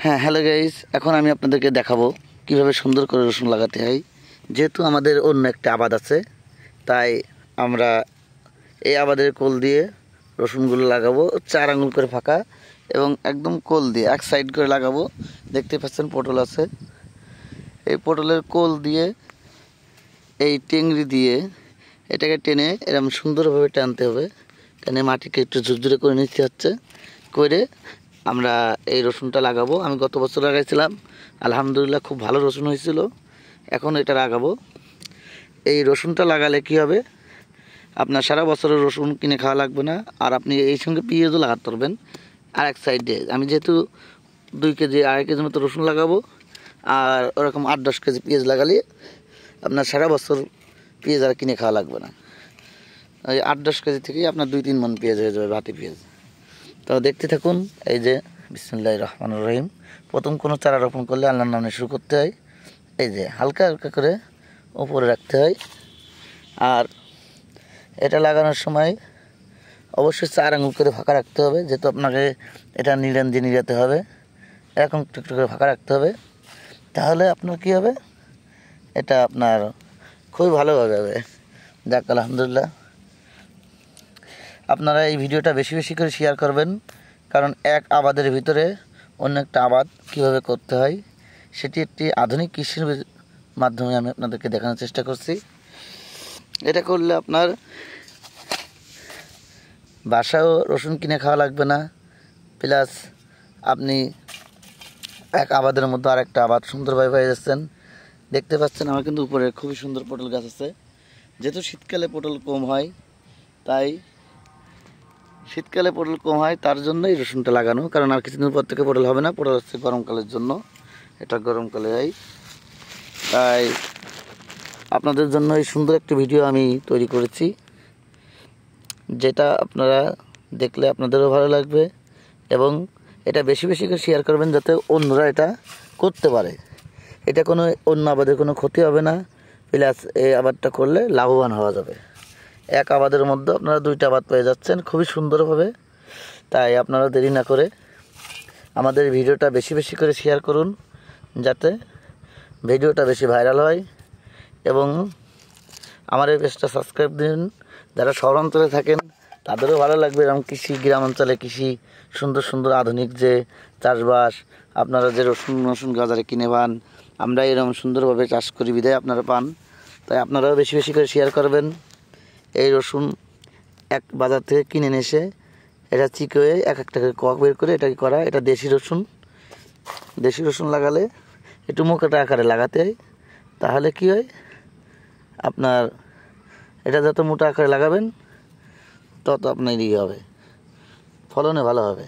হ্যাঁ, hello guys, এখন আমি আপনাদেরকে দেখাবো কিভাবে সুন্দর করে রসুন লাগাতে হয়। যেহেতু আমাদের অন্য একটা আবাদ আছে, তাই আমরা এই আবাদের কোল দিয়ে রসুনগুলো লাগাবো 4 আঙ্গুল করে ফাঁকা এবং একদম কোল দিয়ে এক সাইড করে লাগাবো। দেখতে পাচ্ছেন পটল আছে, এই পটলের কোল দিয়ে এই টেংরি দিয়ে এটাকে টেনে এরকম সুন্দরভাবে টানতে হবে। টেনে মাটিকে একটু ঝুরঝুরে করে নিতে হচ্ছে, করে আমরা এই রসুনটা লাগাবো। আমি গত বছর লাগাইছিলাম, আলহামদুলিল্লাহ খুব ভালো রসুন হয়েছিল। এখন এটা লাগাবো। এই রসুনটা লাগালে কি হবে, আপনার সারা বছরের রসুন কিনে খাওয়া লাগবে না। আর আপনি এই সঙ্গে পেঁয়াজও লাগাতে পারবেন। আর এক সাইডে আমি যেহেতু 2 কেজি 2.5 কেজির মতো রসুন লাগাবো, আর ওরকম 8-10 কেজি পেঁয়াজ লাগালে আপনার সারা বছর পেঁয়াজ আর কিনে খাওয়া লাগবে না। ওই 8-10 কেজি থেকেই আপনার 2-3 মণ পেঁয়াজ হয়ে যাবে, ভাতি পেঁয়াজ। তো দেখতে থাকুন। এই যে বিসমিল্লাহির রহমানির রহিম। প্রথম কোনো চারা রোপণ করলে আল্লাহর নামে শুরু করতে হয়। এই যে হালকা হালকা করে উপরে রাখতে হয়। আর এটা লাগানোর সময় অবশ্যই 4 আঙ্গুল করে ফাঁকা রাখতে হবে, যেহেতু আপনাকে এটা নিড়ান দিয়ে নিড়াতে হবে। এরকম একটু একটু করে ফাঁকা রাখতে হবে, তাহলে আপনার কী হবে, এটা আপনার খুবই ভালোভাবে হবে। যাক, আলহামদুলিল্লাহ। আপনারা এই ভিডিওটা বেশি বেশি করে শেয়ার করবেন, কারণ এক আবাদের ভিতরে অন্য একটা আবাদ কীভাবে করতে হয় সেটি একটি আধুনিক কৃষির মাধ্যমে আমি আপনাদেরকে দেখানোর চেষ্টা করছি। এটা করলে আপনার বাসায়ও রসুন কিনে খাওয়া লাগবে না, প্লাস আপনি এক আবাদের মধ্যে আরেকটা আবাদ সুন্দরভাবে পেয়ে যাচ্ছেন। দেখতে পাচ্ছেন আমার কিন্তু উপরে খুবই সুন্দর পটল গাছ আছে। যেহেতু শীতকালে পটল কম হয়, তাই শীতকালে পটল কম হয় তার জন্যই রসুনটা লাগানো। কারণ আর কিছুদিন পর থেকে পটল হবে না, পটল হচ্ছে গরমকালের জন্য, এটা গরমকালে হয়। তাই আপনাদের জন্য এই সুন্দর একটি ভিডিও আমি তৈরি করেছি, যেটা আপনারা দেখলে আপনাদেরও ভালো লাগবে এবং এটা বেশি বেশি করে শেয়ার করবেন, যাতে অন্যরা এটা করতে পারে। এটা কোনো অন্য আবাদের কোনো ক্ষতি হবে না, প্লাস এই আবাদটা করলে লাভবান হওয়া যাবে। এক আবাদের মধ্যে আপনারা 2টা আবাদ পেয়ে যাচ্ছেন খুবই সুন্দরভাবে। তাই আপনারা দেরি না করে আমাদের ভিডিওটা বেশি বেশি করে শেয়ার করুন, যাতে ভিডিওটা বেশি ভাইরাল হয়। এবং আমার এই পেজটা সাবস্ক্রাইব দিন। যারা শহরাঞ্চলে থাকেন তাদেরও ভালো লাগবে এরকম কৃষি, গ্রাম অঞ্চলে কৃষি সুন্দর সুন্দর আধুনিক যে চাষবাস, আপনারা যে রসুন বাজারে কিনে পান, আমরা এরকম সুন্দরভাবে চাষ করি বিধায় আপনারা পান। তাই আপনারাও বেশি বেশি করে শেয়ার করবেন। এই রসুন এক বাজার থেকে কিনে নিয়ে এসে এটা চিকে এক একটা করে কক বের করে এটাকে করা, এটা দেশি রসুন। দেশি রসুন লাগালে একটু মোটা আকারে লাগাতে হয়, তাহলে কি হয়, আপনার এটা যত মোটা আকারে লাগাবেন তত আপনার ইয়ে হবে, ফলনে ভালো হবে।